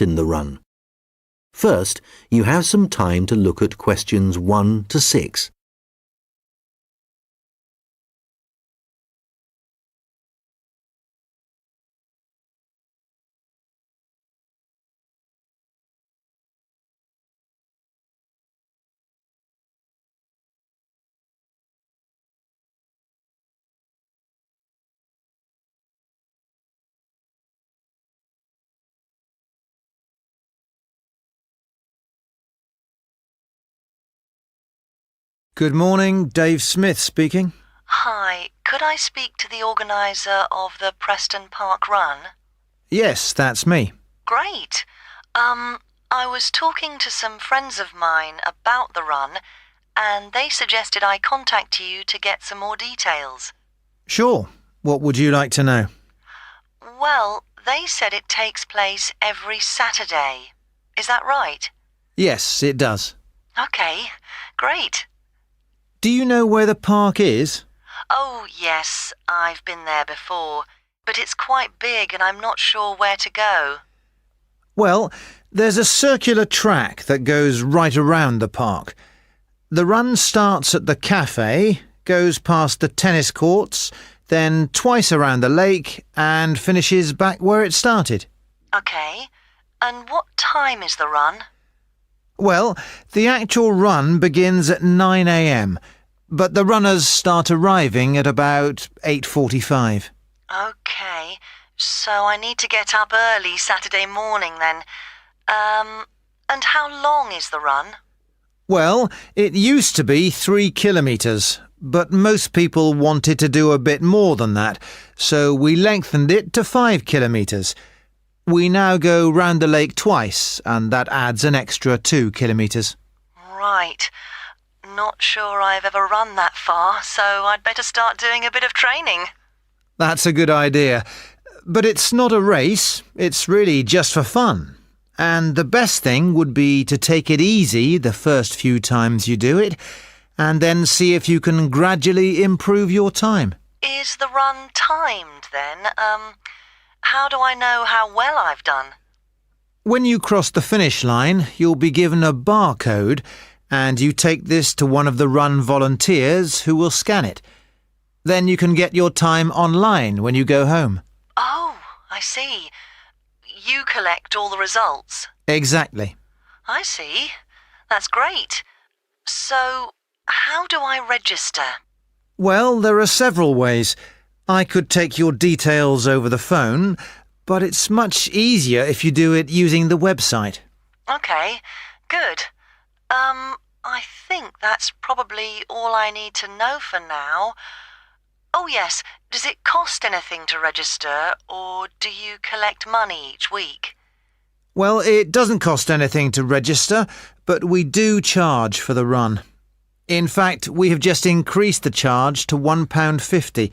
in the run. First, you have some time to look at questions 1 to 6. Good morning, Dave Smith speaking. Hi, could I speak to the organiser of the Preston Park Run? Yes, that's me. Great. I was talking to some friends of mine about the run, and they suggested I contact you to get some more details. Sure. What would you like to know? Well, they said it takes place every Saturday. Is that right? Yes, it does. OK, great. Do you know where the park is? Oh, yes, I've been there before, but it's quite big and I'm not sure where to go. Well, there's a circular track that goes right around the park. The run starts at the Café, goes past the tennis courts, then twice around the lake and finishes back where it started. OK, and what time is the run? Well, the actual run begins at 9 a.m, but the runners start arriving at about 8:45. OK, so I need to get up early Saturday morning then. And how long is the run? Well, it used to be 3 kilometres, but most people wanted to do a bit more than that, so we lengthened it to 5 kilometres. We now go round the lake twice, and that adds an extra 2 kilometres. Right. Not sure I've ever run that far, so I'd better start doing a bit of training. That's a good idea. But it's not a race, it's really just for fun. And the best thing would be to take it easy the first few times you do it, and then see if you can gradually improve your time. Is the run timed then? How do I know how well I've done? When you cross the finish line, you'll be given a barcode, and you take this to one of the run volunteers who will scan it. Then you can get your time online when you go home. Oh, I see. You collect all the results. Exactly. I see. That's great. So, how do I register? Well, there are several ways. I could take your details over the phone, but it's much easier if you do it using the website. OK, good. I think that's probably all I need to know for now. Oh yes, does it cost anything to register, or do you collect money each week? Well, it doesn't cost anything to register, but we do charge for the run. In fact, we have just increased the charge to £1.50.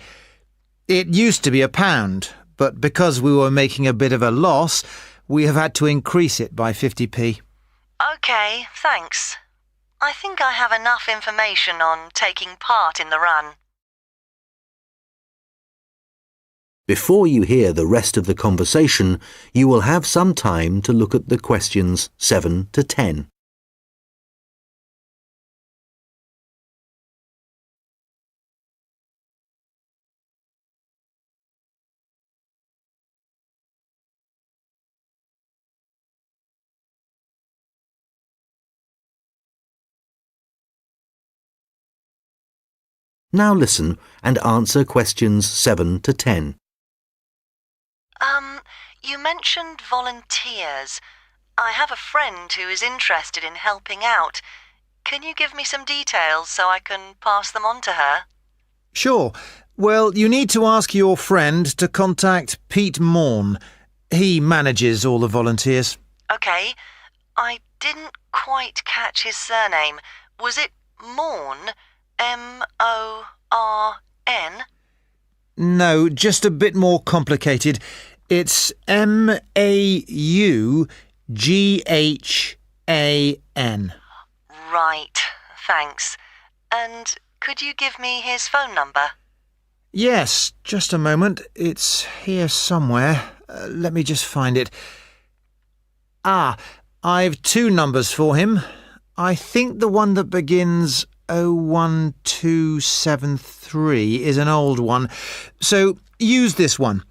It used to be £1, but because we were making a bit of a loss, we have had to increase it by 50p. OK, thanks. I think I have enough information on taking part in the run. Before you hear the rest of the conversation, you will have some time to look at the questions 7 to 10. Now listen and answer questions 7 to 10. You mentioned volunteers. I have a friend who is interested in helping out. Can you give me some details so I can pass them on to her? Sure. Well, you need to ask your friend to contact Pete Morn. He manages all the volunteers. OK. I didn't quite catch his surname. Was it Morn? M-O-R-N? No, just a bit more complicated. It's M-A-U-G-H-A-N. Right, thanks. And could you give me his phone number? Yes, just a moment. It's here somewhere. Let me just find it. I've two numbers for him. I think the one that begins 01273 is an old one, so use this one.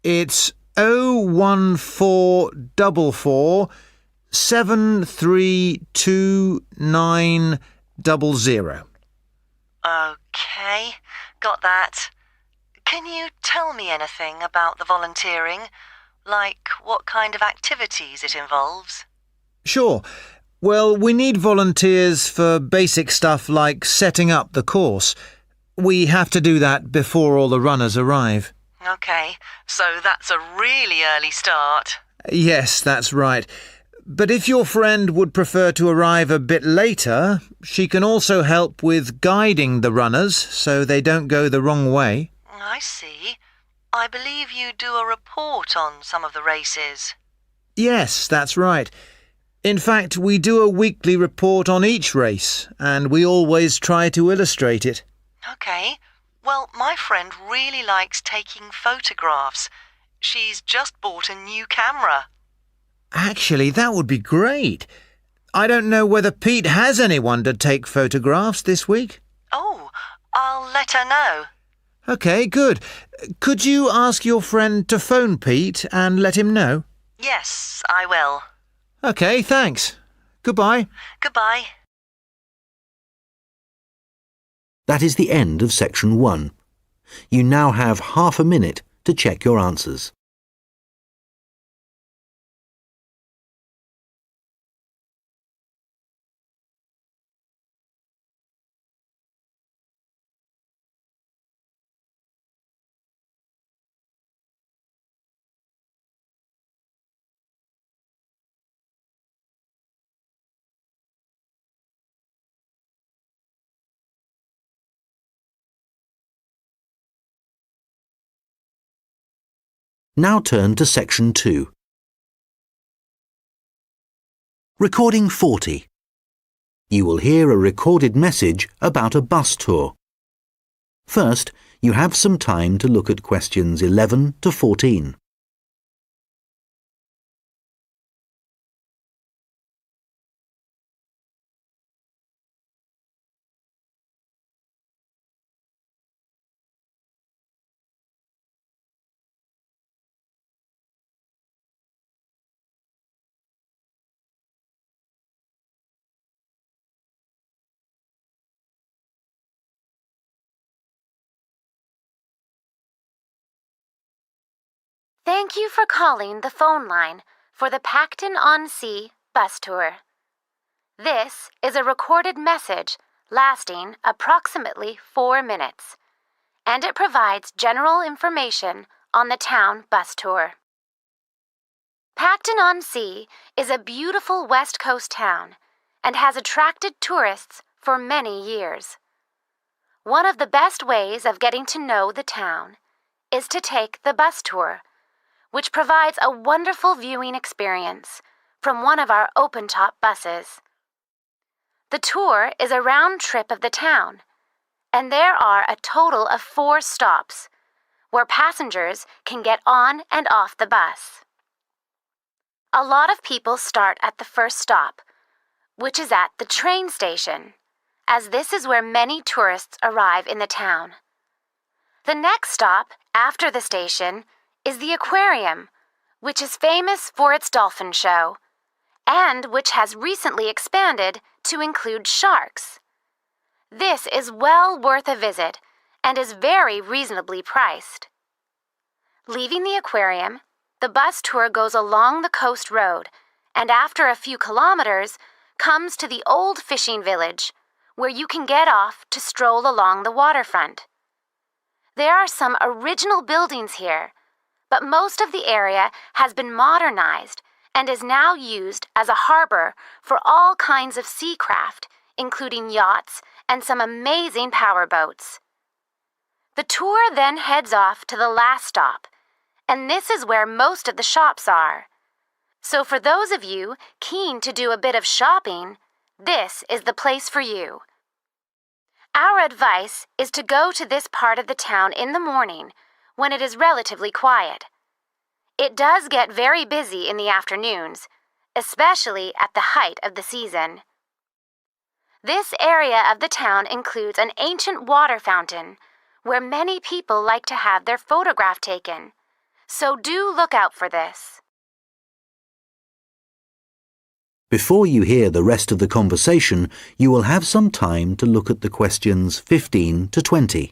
It's 01444 73290. OK, got that. Can you tell me anything about the volunteering? Like what kind of activities it involves? Sure. Well, we need volunteers for basic stuff like setting up the course. We have to do that before all the runners arrive. OK, so that's a really early start. Yes, that's right. But if your friend would prefer to arrive a bit later, she can also help with guiding the runners so they don't go the wrong way. I see. I believe you do a report on some of the races. Yes, that's right. In fact, we do a weekly report on each race, and we always try to illustrate it. OK. Well, my friend really likes taking photographs. She's just bought a new camera. Actually, that would be great. I don't know whether Pete has anyone to take photographs this week. Oh, I'll let her know. OK, good. Could you ask your friend to phone Pete and let him know? Yes, I will. OK, thanks. Goodbye. Goodbye. That is the end of section 1. You now have half a minute to check your answers. Now turn to section 2. Recording 40. You will hear a recorded message about a bus tour. First, you have some time to look at questions 11 to 14. Thank you for calling the phone line for the Pacton-on-Sea bus tour. This is a recorded message lasting approximately 4 minutes, and it provides general information on the town bus tour. Pacton-on-Sea is a beautiful West Coast town and has attracted tourists for many years. One of the best ways of getting to know the town is to take the bus tour, which provides a wonderful viewing experience from one of our open-top buses. The tour is a round trip of the town, and there are a total of 4 stops where passengers can get on and off the bus. A lot of people start at the first stop, which is at the train station, as this is where many tourists arrive in the town. The next stop after the station is the aquarium, which is famous for its dolphin show, and which has recently expanded to include sharks. This is well worth a visit and is very reasonably priced. Leaving the aquarium, the bus tour goes along the coast road and after a few kilometers comes to the old fishing village, where you can get off to stroll along the waterfront. There are some original buildings here, but most of the area has been modernized and is now used as a harbor for all kinds of sea craft, including yachts and some amazing powerboats. The tour then heads off to the last stop, and this is where most of the shops are. So for those of you keen to do a bit of shopping, this is the place for you. Our advice is to go to this part of the town in the morning when it is relatively quiet. It does get very busy in the afternoons, especially at the height of the season. This area of the town includes an ancient water fountain where many people like to have their photograph taken, so do look out for this. Before you hear the rest of the conversation, you will have some time to look at the questions 15 to 20.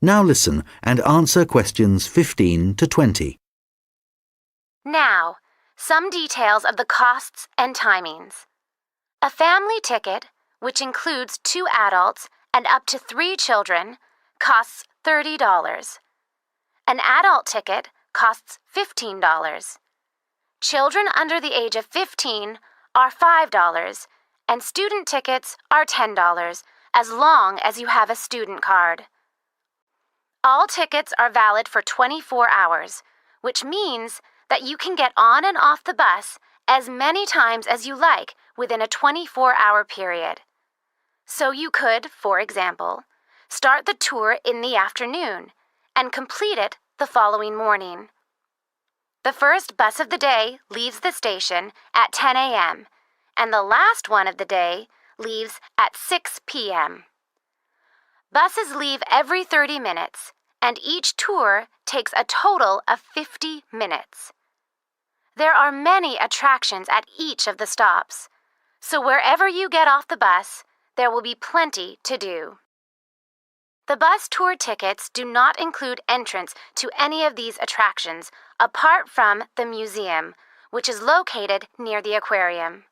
Now listen and answer questions 15 to 20. Now, some details of the costs and timings. A family ticket, which includes 2 adults and up to 3 children, costs $30. An adult ticket costs $15. Children under the age of 15 are $5, and student tickets are $10, as long as you have a student card. All tickets are valid for 24 hours, which means that you can get on and off the bus as many times as you like within a 24-hour period. So you could, for example, start the tour in the afternoon and complete it the following morning. The first bus of the day leaves the station at 10 a.m., and the last one of the day leaves at 6 p.m. Buses leave every 30 minutes, and each tour takes a total of 50 minutes. There are many attractions at each of the stops, so wherever you get off the bus, there will be plenty to do. The bus tour tickets do not include entrance to any of these attractions apart from the museum, which is located near the aquarium.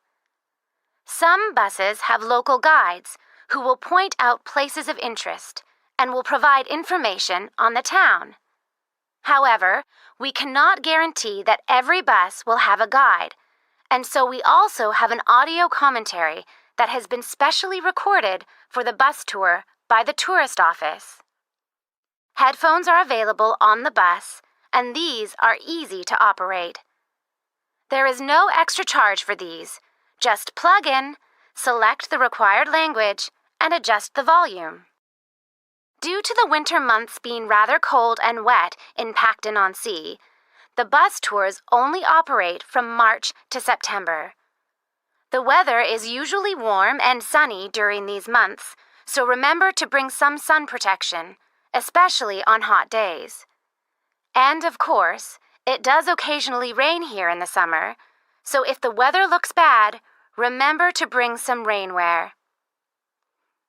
Some buses have local guides who will point out places of interest and will provide information on the town. However, we cannot guarantee that every bus will have a guide, and so we also have an audio commentary that has been specially recorded for the bus tour by the tourist office. Headphones are available on the bus, and these are easy to operate. There is no extra charge for these. Just plug in, select the required language, and adjust the volume. Due to the winter months being rather cold and wet in Pacton-on-Sea, the bus tours only operate from March to September. The weather is usually warm and sunny during these months, so remember to bring some sun protection, especially on hot days. And of course, it does occasionally rain here in the summer, so if the weather looks bad, remember to bring some rainwear.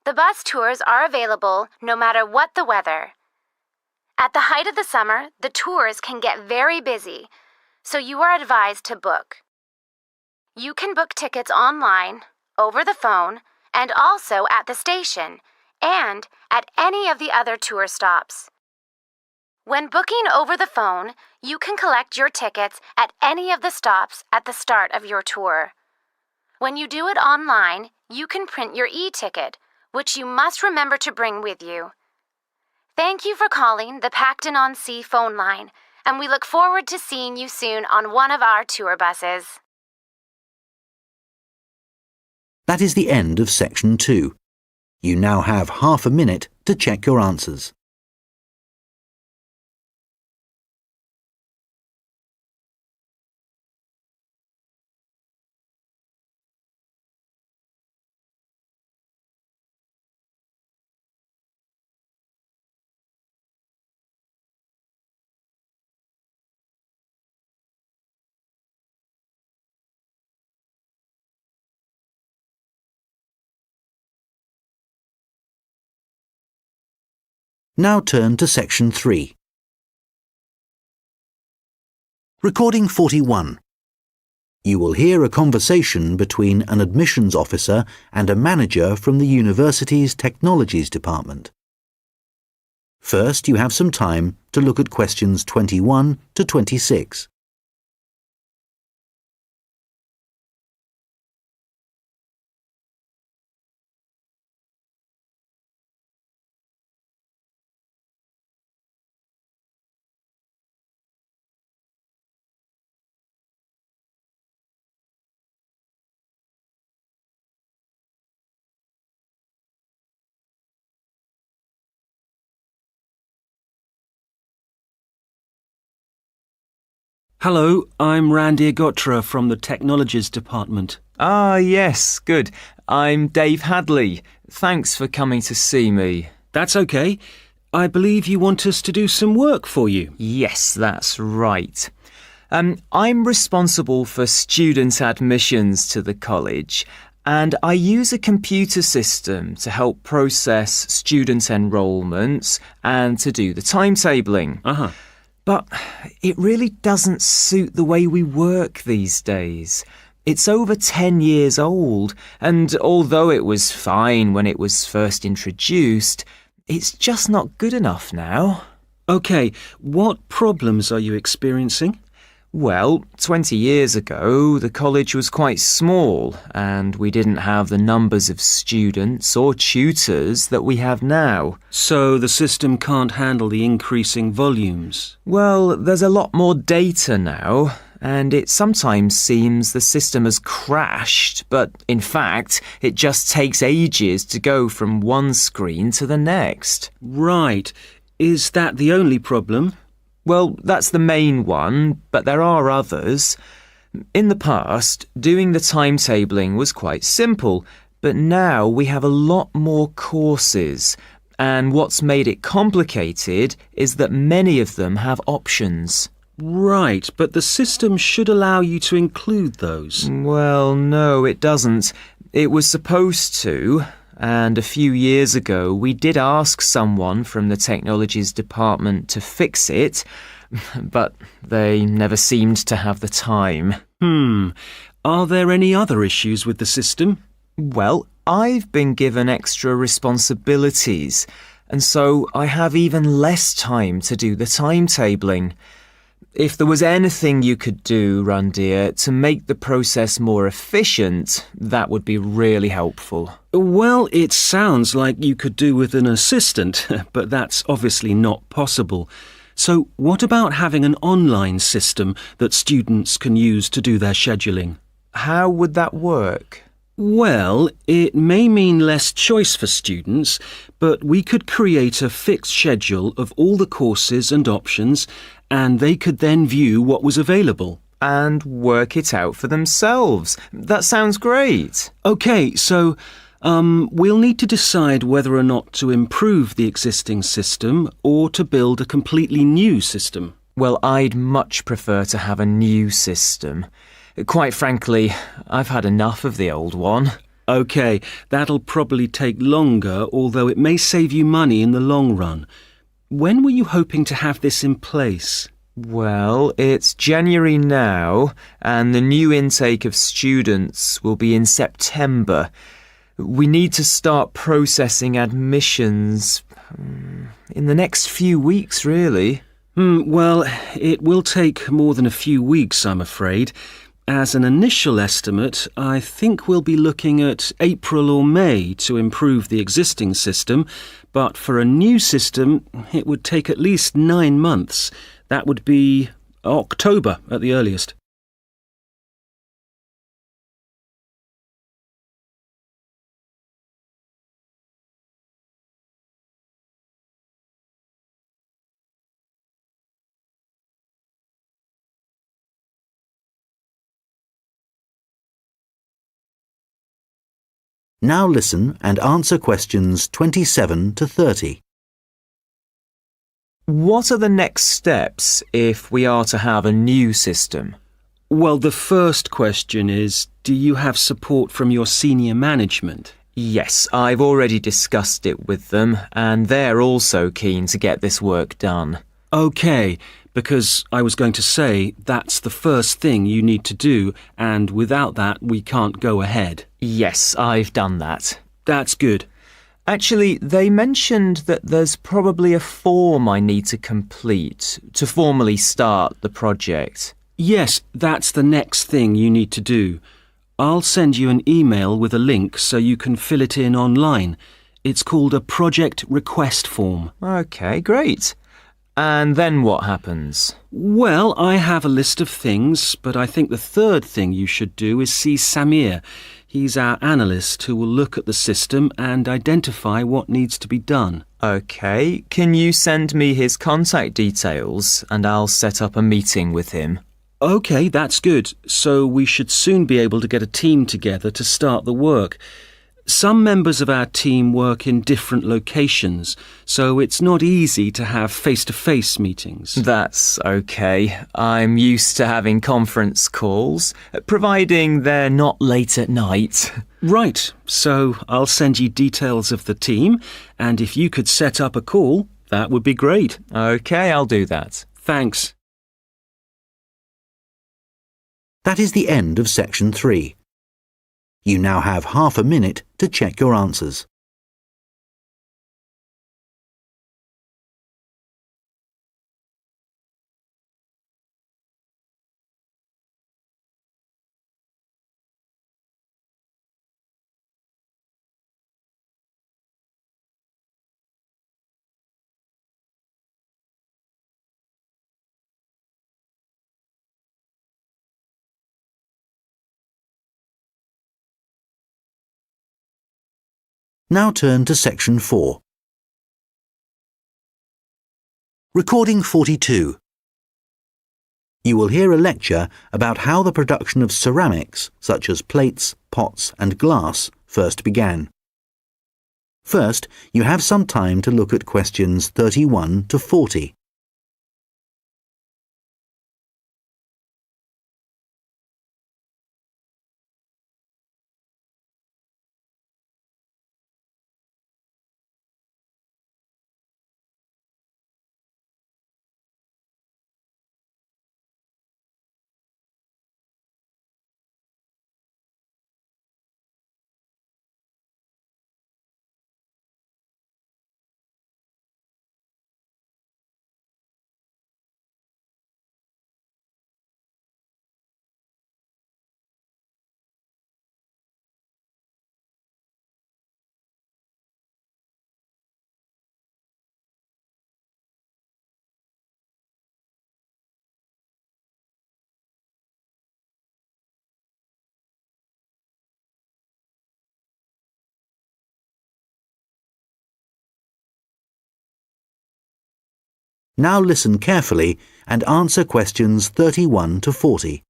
The bus tours are available no matter what the weather. At the height of the summer, the tours can get very busy, so you are advised to book. You can book tickets online, over the phone, and also at the station, and at any of the other tour stops. When booking over the phone, you can collect your tickets at any of the stops at the start of your tour. When you do it online, you can print your e-ticket, which you must remember to bring with you. Thank you for calling the Pacton-on-Sea phone line, and we look forward to seeing you soon on one of our tour buses. That is the end of section 2. You now have half a minute to check your answers. Now turn to section 3. Recording 41. You will hear a conversation between an admissions officer and a manager from the university's technologies department. First, you have some time to look at questions 21 to 26. Hello, I'm Randy Agotra from the Technologies Department. Ah, yes, good. I'm Dave Hadley. Thanks for coming to see me. That's okay. I believe you want us to do some work for you. Yes, that's right. I'm responsible for student admissions to the college, and I use a computer system to help process student enrolments and to do the timetabling. But it really doesn't suit the way we work these days. It's over 10 years old, and although it was fine when it was first introduced, it's just not good enough now. Okay, what problems are you experiencing? Well, 20 years ago, the college was quite small, and we didn't have the numbers of students or tutors that we have now. So the system can't handle the increasing volumes? Well, there's a lot more data now, and it sometimes seems the system has crashed, but in fact, it just takes ages to go from one screen to the next. Right. Is that the only problem? Well, that's the main one, but there are others. In the past, doing the timetabling was quite simple, but now we have a lot more courses, and what's made it complicated is that many of them have options. Right, but the system should allow you to include those. Well, no, it doesn't. It was supposed to, and a few years ago we did ask someone from the Technologies Department to fix it, but they never seemed to have the time. Are there any other issues with the system? Well, I've been given extra responsibilities, and so I have even less time to do the timetabling. If there was anything you could do, Randir, to make the process more efficient, that would be really helpful. Well, it sounds like you could do with an assistant, but that's obviously not possible. So what about having an online system that students can use to do their scheduling? How would that work? Well, it may mean less choice for students, but we could create a fixed schedule of all the courses and options, and they could then view what was available. And work it out for themselves. That sounds great. OK, so we'll need to decide whether or not to improve the existing system or to build a completely new system. Well, I'd much prefer to have a new system. Quite frankly, I've had enough of the old one. OK, that'll probably take longer, although it may save you money in the long run. When were you hoping to have this in place? Well, it's January now, and the new intake of students will be in September. We need to start processing admissions in the next few weeks, really. Well, it will take more than a few weeks, I'm afraid. As an initial estimate, I think we'll be looking at April or May to improve the existing system, but for a new system, it would take at least 9 months. That would be October at the earliest. Now listen and answer questions 27 to 30. What are the next steps if we are to have a new system? Well, the first question is, do you have support from your senior management? Yes, I've already discussed it with them, and they're also keen to get this work done. OK, because I was going to say that's the first thing you need to do, and without that we can't go ahead. Yes, I've done that. That's good. Actually, they mentioned that there's probably a form I need to complete to formally start the project. Yes, that's the next thing you need to do. I'll send you an email with a link so you can fill it in online. It's called a project request form. OK, great. And then what happens? Well, I have a list of things, but I think the third thing you should do is see Samir. He's our analyst who will look at the system and identify what needs to be done. OK, can you send me his contact details and I'll set up a meeting with him? OK, that's good. So we should soon be able to get a team together to start the work. Some members of our team work in different locations, so it's not easy to have face-to-face meetings. That's okay. I'm used to having conference calls, providing they're not late at night. Right, so I'll send you details of the team, and if you could set up a call, that would be great. OK, I'll do that. Thanks. That is the end of section 3. You now have half a minute to check your answers. Now turn to section 4. Recording 42. You will hear a lecture about how the production of ceramics, such as plates, pots and glass, first began. First, you have some time to look at questions 31 to 40. Now listen carefully and answer questions 31 to 40.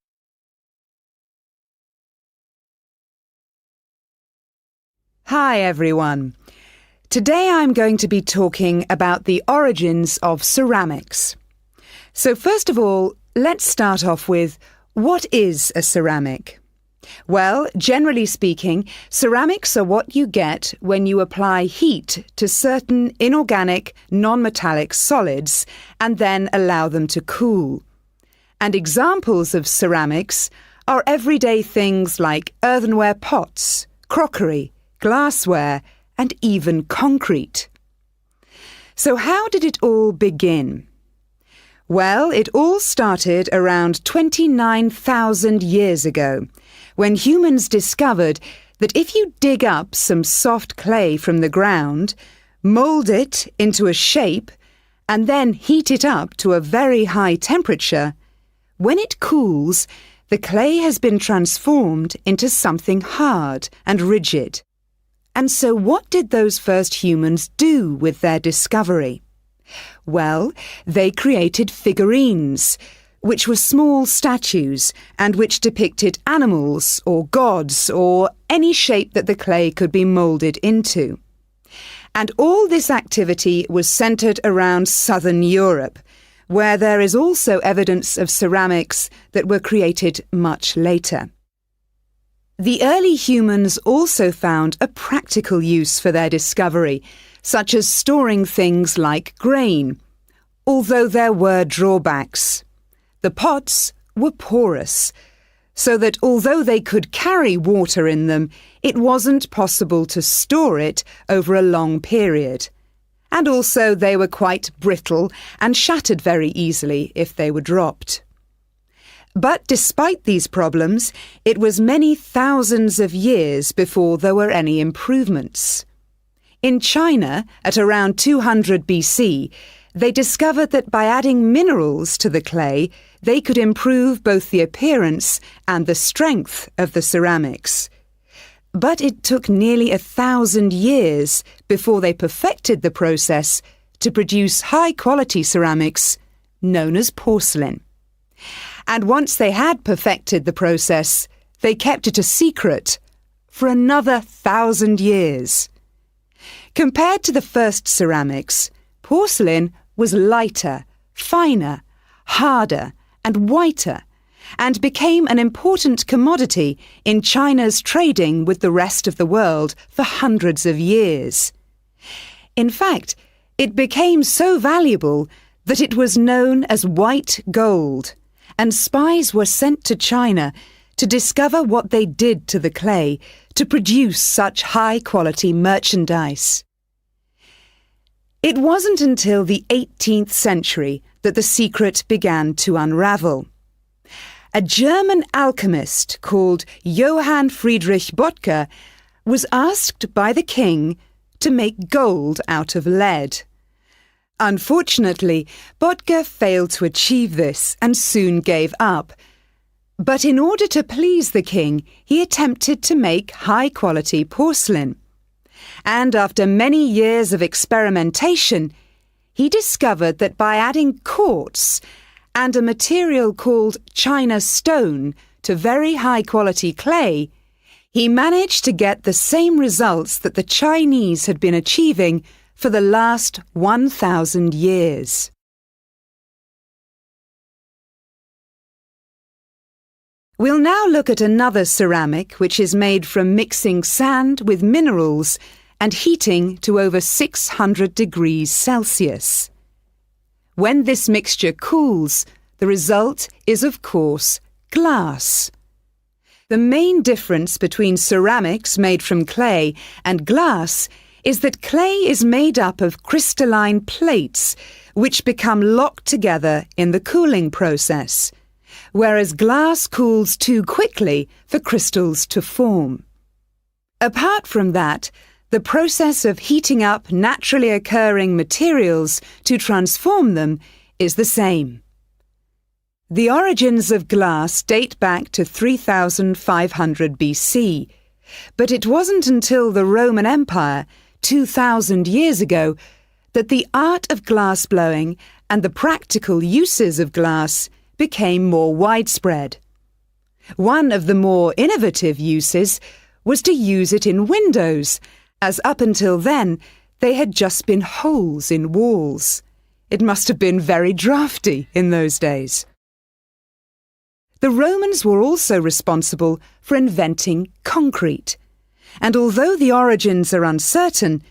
Hi everyone. Today I'm going to be talking about the origins of ceramics. So first of all, let's start off with, what is a ceramic? Well, generally speaking, ceramics are what you get when you apply heat to certain inorganic, non-metallic solids and then allow them to cool. And examples of ceramics are everyday things like earthenware pots, crockery, glassware, and even concrete. So how did it all begin? Well, it all started around 29,000 years ago, when humans discovered that if you dig up some soft clay from the ground, mould it into a shape, and then heat it up to a very high temperature, when it cools, the clay has been transformed into something hard and rigid. And so what did those first humans do with their discovery? Well, they created figurines, which were small statues and which depicted animals or gods or any shape that the clay could be moulded into. And all this activity was centred around southern Europe, where there is also evidence of ceramics that were created much later. The early humans also found a practical use for their discovery, such as storing things like grain, although there were drawbacks. The pots were porous, so that although they could carry water in them, it wasn't possible to store it over a long period. And also they were quite brittle and shattered very easily if they were dropped. But despite these problems, it was many thousands of years before there were any improvements. In China, at around 200 BC, they discovered that by adding minerals to the clay, they could improve both the appearance and the strength of the ceramics. But it took nearly 1,000 years before they perfected the process to produce high-quality ceramics known as porcelain. And once they had perfected the process, they kept it a secret for another 1,000 years. Compared to the first ceramics, porcelain was lighter, finer, harder, and whiter, and became an important commodity in China's trading with the rest of the world for hundreds of years. In fact, it became so valuable that it was known as white gold, and spies were sent to China to discover what they did to the clay to produce such high-quality merchandise. It wasn't until the 18th century that the secret began to unravel. A German alchemist called Johann Friedrich Böttger was asked by the king to make gold out of lead. Unfortunately, Böttger failed to achieve this and soon gave up. But in order to please the king, he attempted to make high-quality porcelain. And after many years of experimentation, he discovered that by adding quartz and a material called China stone to very high-quality clay, he managed to get the same results that the Chinese had been achieving for the last 1,000 years. We'll now look at another ceramic which is made from mixing sand with minerals and heating to over 600 degrees Celsius. When this mixture cools, the result is, of course, glass. The main difference between ceramics made from clay and glass is that clay is made up of crystalline plates which become locked together in the cooling process, whereas glass cools too quickly for crystals to form. Apart from that, the process of heating up naturally occurring materials to transform them is the same. The origins of glass date back to 3500 BC, but it wasn't until the Roman Empire, 2,000 years ago, that the art of glass blowing and the practical uses of glass became more widespread. One of the more innovative uses was to use it in windows, as up until then they had just been holes in walls. It must have been very drafty in those days. The Romans were also responsible for inventing concrete, and although the origins are uncertain,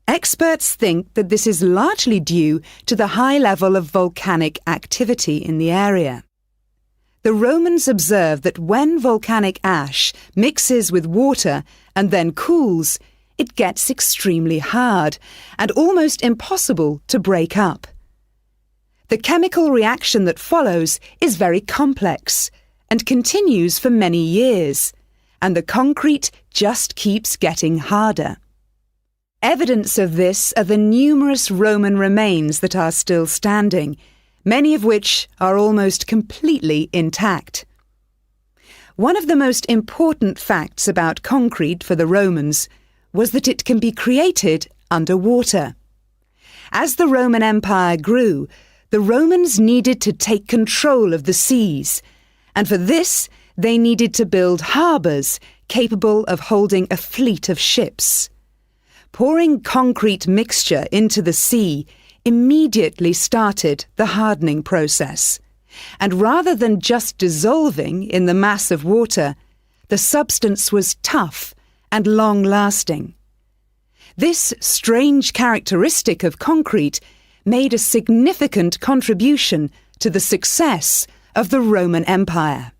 experts think that this is largely due to the high level of volcanic activity in the area. The Romans observed that when volcanic ash mixes with water and then cools, it gets extremely hard and almost impossible to break up. The chemical reaction that follows is very complex and continues for many years, and the concrete just keeps getting harder. Evidence of this are the numerous Roman remains that are still standing, many of which are almost completely intact. One of the most important facts about concrete for the Romans was that it can be created underwater. As the Roman Empire grew, the Romans needed to take control of the seas, and for this they needed to build harbours capable of holding a fleet of ships. Pouring concrete mixture into the sea immediately started the hardening process, and rather than just dissolving in the mass of water, the substance was tough and long-lasting. This strange characteristic of concrete made a significant contribution to the success of the Roman Empire.